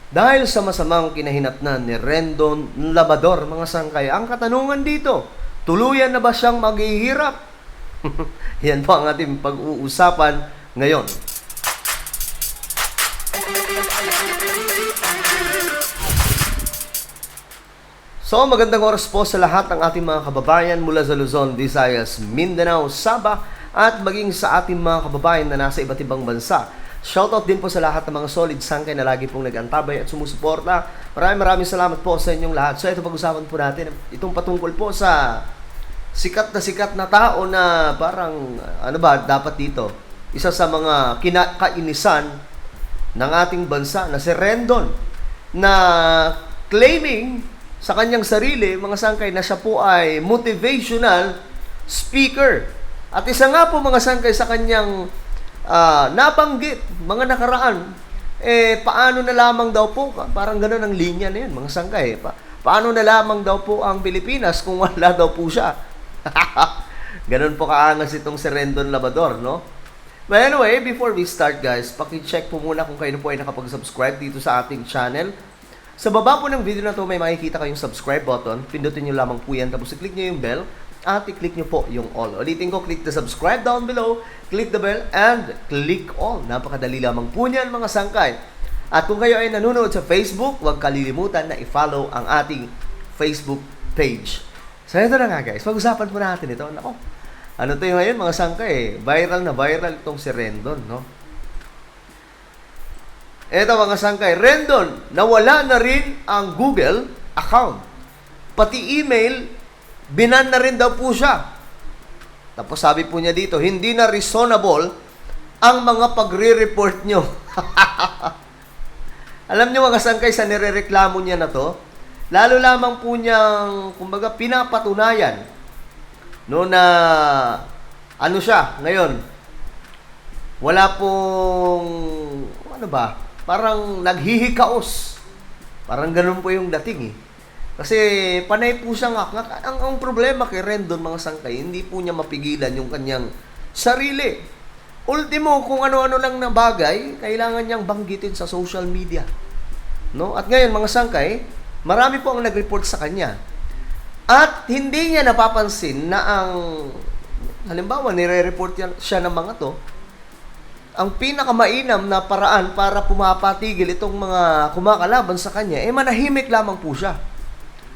Dahil sa masamang kinahinatnan ni Rendon Labador, mga sangkay, ang katanungan dito, tuluyan na ba siyang maghihirap? Yan po ang ating pag-uusapan ngayon. So, magandang oras po sa lahat ng ating mga kababayan mula sa Luzon, Visayas, Mindanao, Sabah, at maging sa ating mga kababayan na nasa iba't ibang bansa. Shoutout din po sa lahat ng mga solid sangkay na lagi pong nag-antabay at sumusuporta. Maraming salamat po sa inyong lahat. So, ito pag-usapan po natin itong patungkol po sa sikat na tao na parang, dapat dito? Isa sa mga kinakainisan ng ating bansa na si Rendon, na claiming sa kanyang sarili, mga sangkay, na siya po ay motivational speaker. At isa nga po, mga sangkay, sa kanyang nabanggit, mga nakaraan, paano na lamang daw po, parang gano'n ang linya na yun, mga sangkay, paano na lamang daw po ang Pilipinas kung wala daw po siya? Ganun po kaangas itong si Rendon Labador, no? But anyway, before we start, guys, paki-check po muna kung kayo po ay nakapag-subscribe dito sa ating channel. Sa baba po ng video na to, may makikita kayong subscribe button. Pindutin nyo lamang po yan, tapos i-click nyo yung bell, at i-click nyo po yung all. Ulitin ko, click the subscribe down below, click the bell, and click all. Napakadali lamang po niyan, mga sangkay. At kung kayo ay nanonood sa Facebook, huwag kalilimutan na i-follow ang ating Facebook page. So ito na nga, guys, pag-usapan po natin ito. Nako, ano to yung ngayon, mga sangkay? Viral na viral itong si Rendon, no? Ito, mga sangkay, Rendon, nawala na rin ang Google account. Pati email, binan na rin daw po siya. Tapos sabi po niya dito, hindi na reasonable ang mga pagre-report nyo. Alam nyo, mga sangkay, sa nirereklamo niya na to, lalo lamang po niyang, kumbaga, pinapatunayan, no, na, ano siya, ngayon, wala pong, parang naghihikaos. Parang ganun po yung dating, eh. Kasi panay po siya nga. Ang problema kay Rendon, mga sangkay, hindi po niya mapigilan yung kanyang sarili. Ultimo, kung ano-ano lang na bagay, kailangan niyang banggitin sa social media. No? At ngayon, mga sangkay, marami po ang nag-report sa kanya. At hindi niya napapansin na ang, halimbawa, nire-report siya ng mga to, ang pinakamainam na paraan para pumapatigil itong mga kumakalaban sa kanya, manahimik lamang po siya.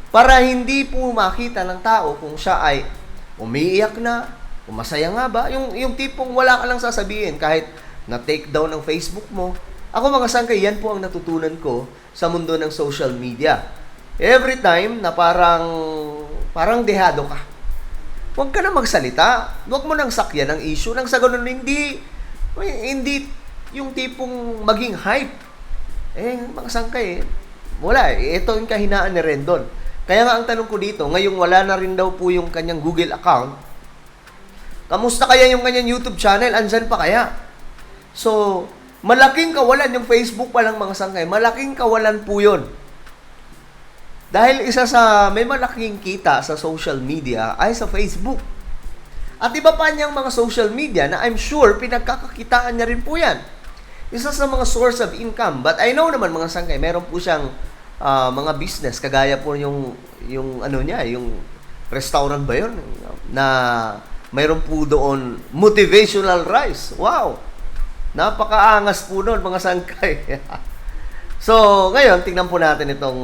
Para hindi po makita ng tao kung siya ay umiiyak na, kung masaya nga ba, yung tipong wala ka lang sasabihin kahit na-take down ng Facebook mo. Ako, mga sangkay, yan po ang natutunan ko sa mundo ng social media. Every time na parang dehado ka, huwag ka na magsalita, huwag mo nang sakyan ang issue, nang sa ganun hindi yung tipong maging hype. Mga sangkay, wala. Ito yung kahinaan ni Rendon. Kaya nga ang tanong ko dito, ngayong wala na rin daw po yung kanyang Google account, kamusta kaya yung kanyang YouTube channel? Andyan pa kaya? So, malaking kawalan yung Facebook pa lang, mga sangkay. Malaking kawalan po yun. Dahil isa sa may malaking kita sa social media ay sa Facebook. At iba pa niyang mga social media na I'm sure pinagkakakitaan niya rin po yan. Isa sa mga source of income. But I know naman, mga sangkay, meron po siyang mga business. Kagaya po yung restaurant ba yun? Na mayroon po doon motivational rice. Wow! Napakaangas po doon, mga sangkay. So, ngayon, tingnan po natin itong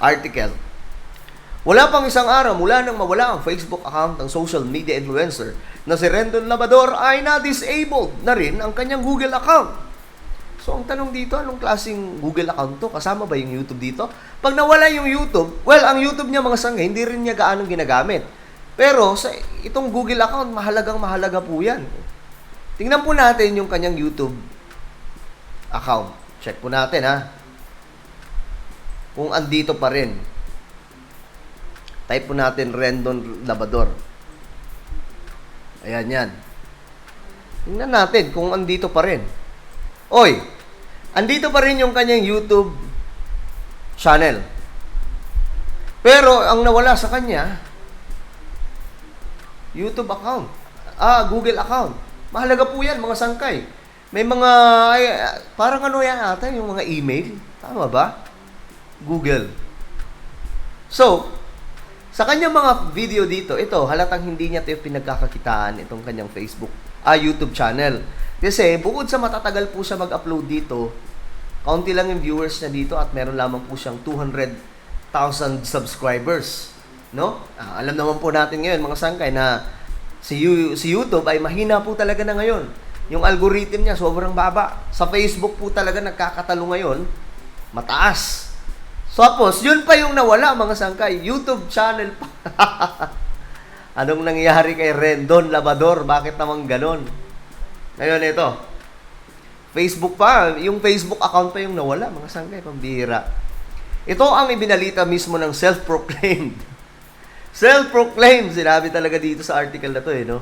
article. Wala pang isang araw mula nang mawala ang Facebook account ng social media influencer na si Rendon Labador ay na-disabled na rin ang kanyang Google account. So, ang tanong dito, anong klaseng Google account to? Kasama ba yung YouTube dito? Pag nawala yung YouTube, well, ang YouTube niya, mga sangkay, hindi rin niya gaanong ginagamit. Pero, sa itong Google account, mahalaga po yan. Tingnan po natin yung kanyang YouTube account. Check po natin, ha. Kung andito pa rin. Type po natin Rendon Labador. Ayan yan. Tingnan natin kung andito pa rin. Oy, andito pa rin yung kanyang YouTube channel. Pero ang nawala sa kanya, YouTube account. Google account. Mahalaga po yan, mga sangkay. May mga, ay, parang ano yan ata, yung mga email. Tama ba? Google. So, sa kanyang mga video dito, ito, halatang hindi niya ito yung pinagkakakitaan itong kanyang YouTube channel. Kasi bukod sa matatagal po siya mag-upload dito, kaunti lang yung viewers niya dito at meron lamang po siyang 200,000 subscribers. No? Alam naman po natin ngayon, mga sangkay, na si YouTube ay mahina po talaga na ngayon. Yung algorithm niya sobrang baba. Sa Facebook po talaga nagkakatalo ngayon, mataas. So, tapos, yun pa yung nawala, mga sangkay. YouTube channel pa. Anong nangyari kay Rendon Labador? Bakit naman ganon? Ngayon, ito. Facebook pa. Yung Facebook account pa yung nawala, mga sangkay. Pambihira. Ito ang ibinalita mismo ng self-proclaimed. Self-proclaimed. Sinabi talaga dito sa article na to, no?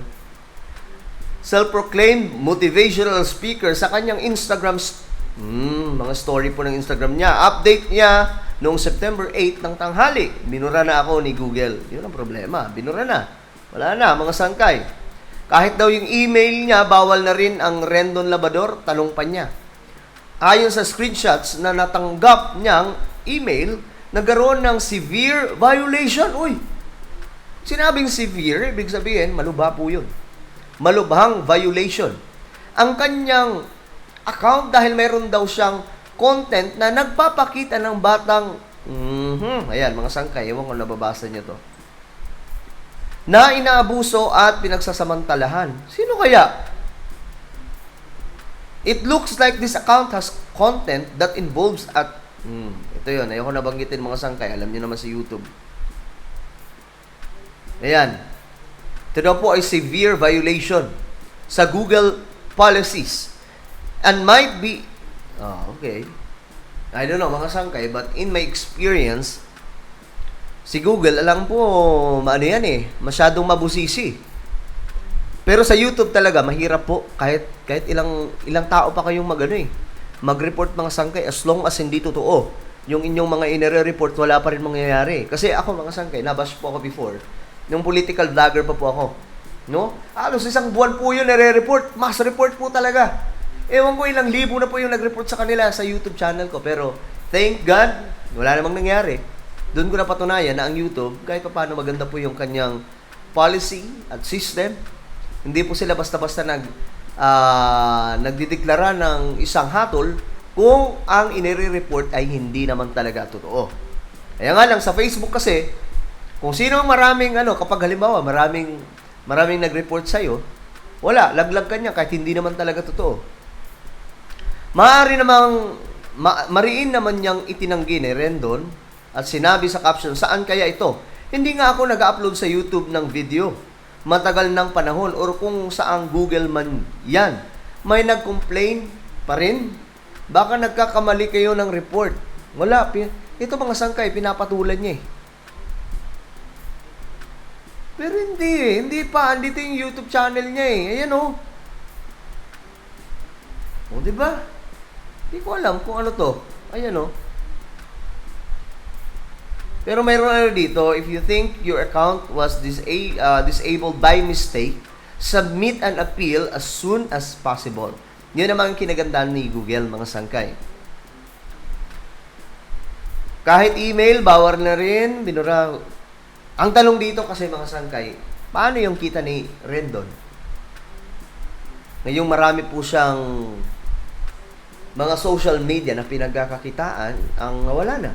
Self-proclaimed motivational speaker sa kanyang Instagram mga story po ng Instagram niya. Update niya noong September 8 ng tanghali. Binura na ako ni Google. Yun ang problema. Binura na. Wala na, mga sangkay. Kahit daw yung email niya, bawal na rin ang Rendon Labador, tanong pa niya. Ayon sa screenshots na natanggap niyang email, nagkaroon ng severe violation. Uy! Sinabing severe, ibig sabihin, malubha po yun. Malubhang violation. Ang kanyang account dahil mayroon daw siyang content na nagpapakita ng batang ayan, mga sangkay, ewan ko nababasa niyo to, na inaabuso at pinagsasamantalahan. Sino kaya? It looks like this account has content that involves ito yun, ayoko nabanggitin mga sangkay, alam niyo naman sa YouTube. Ayan. Ito daw po ay severe violation sa Google policies and might be okay. I don't know, mga sangkay, but in my experience, si Google, alam po, ano yan masyadong mabusisi. Pero sa YouTube talaga, mahirap po, kahit ilang tao pa kayong mag-report mga sangkay, as long as hindi totoo. Yung inyong mga inire-report, wala pa rin mangyayari. Kasi ako, mga sangkay, nabash po ako before. Yung political vlogger pa po ako. No? Halos isang buwan po yun nare-report. Mass report po talaga. Ewan ko ilang libo na po yung nag-report sa kanila sa YouTube channel ko. Pero, thank God, wala namang nangyari. Doon ko napatunayan na ang YouTube, kahit pa paano maganda po yung kanyang policy at system. Hindi po sila basta-basta nagdideklara ng isang hatol kung ang inire-report ay hindi naman talaga totoo. Kaya nga lang, sa Facebook kasi, kung sino ang kapag halimbawa, maraming nag-report sa'yo, wala, laglag ka niya kahit hindi naman talaga totoo. Mariin naman niyang itinanggi ni Rendon at sinabi sa caption, saan kaya ito? Hindi nga ako nag-upload sa YouTube ng video. Matagal ng panahon or kung saang Google man yan. May nag-complain pa rin? Baka nagkakamali kayo ng report. Wala. Ito mga sangkay, pinapatulan niya Pero hindi pa. Andito yung YouTube channel niya Ayan O, diba? Hindi ko alam kung ano to. Ayan Pero mayroon dito, if you think your account was disabled by mistake, submit an appeal as soon as possible. Yun naman ang kinagandaan ni Google, mga sangkay. Kahit email, bawal na rin, binura. Ang tanong dito kasi, mga sangkay, paano yung kita ni Rendon? Ngayong marami po siyang mga social media na pinagkakakitaan, ang nawala na.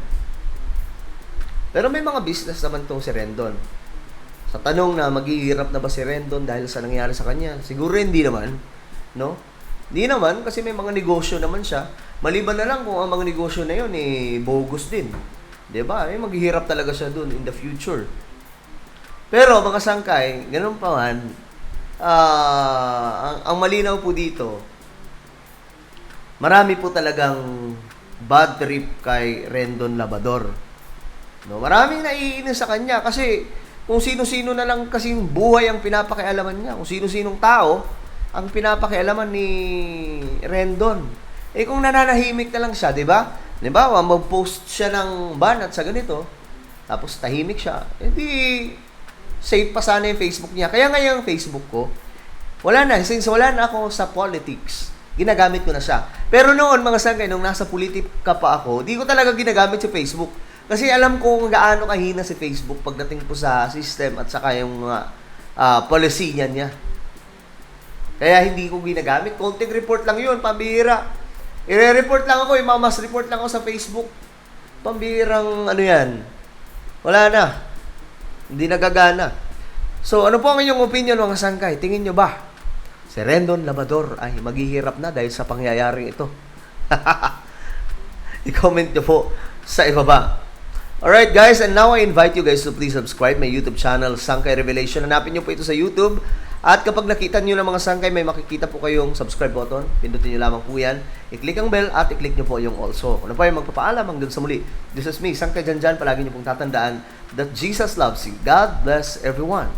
Pero may mga business naman tong si Rendon. Sa tanong na maghihirap na ba si Rendon dahil sa nangyari sa kanya, siguro hindi naman, no? Hindi naman kasi may mga negosyo naman siya. Maliban na lang kung ang mga negosyo na yun bogus din. 'Di ba? Maghihirap talaga siya doon in the future. Pero mga sangkay, ganun pa man, ang malinaw po dito, marami po talagang bad trip kay Rendon Labador. No, maraming naiinis sa kanya kasi kung sino-sino na lang kasing buhay ang pinapakialaman niya, kung sino-sinong tao ang pinapakialaman ni Rendon. Kung nananahimik na lang siya, 'di ba? 'Di ba? Mag-post siya ng banat sa ganito, tapos tahimik siya. Hindi safe pa sana yung Facebook niya. Kaya nga yung Facebook ko, wala na. Since wala na ako sa politics, Ginagamit ko na siya. Pero noon, mga sangkay, nung nasa politika pa ako, di ko talaga ginagamit si Facebook. Kasi alam ko kung gaano kahina si Facebook pagdating po sa system at saka yung mga policy niya. Kaya hindi ko ginagamit. Konting report lang yun, pambihira. I-report lang ako, imamas report lang ako sa Facebook. Pambihirang ano yan. Wala na. Hindi nagagana. So, ano po ang inyong opinion mga sangkay? Tingin nyo ba si Rendon Labrador ay maghihirap na dahil sa pangyayaring ito? I-comment nyo po sa ibaba. Alright guys, and now I invite you guys to please subscribe my YouTube channel, Sangkay Revelation. Hanapin nyo po ito sa YouTube. At kapag nakita nyo ng mga sangkay, may makikita po kayong subscribe button. Pindutin nyo lamang po yan. I-click ang bell at i-click nyo po yung also. Kung ano pa yung magpapaalam hanggang sa muli. This is me, Sangkay Janjan. Palagi nyo pong tatandaan that Jesus loves you. God bless everyone.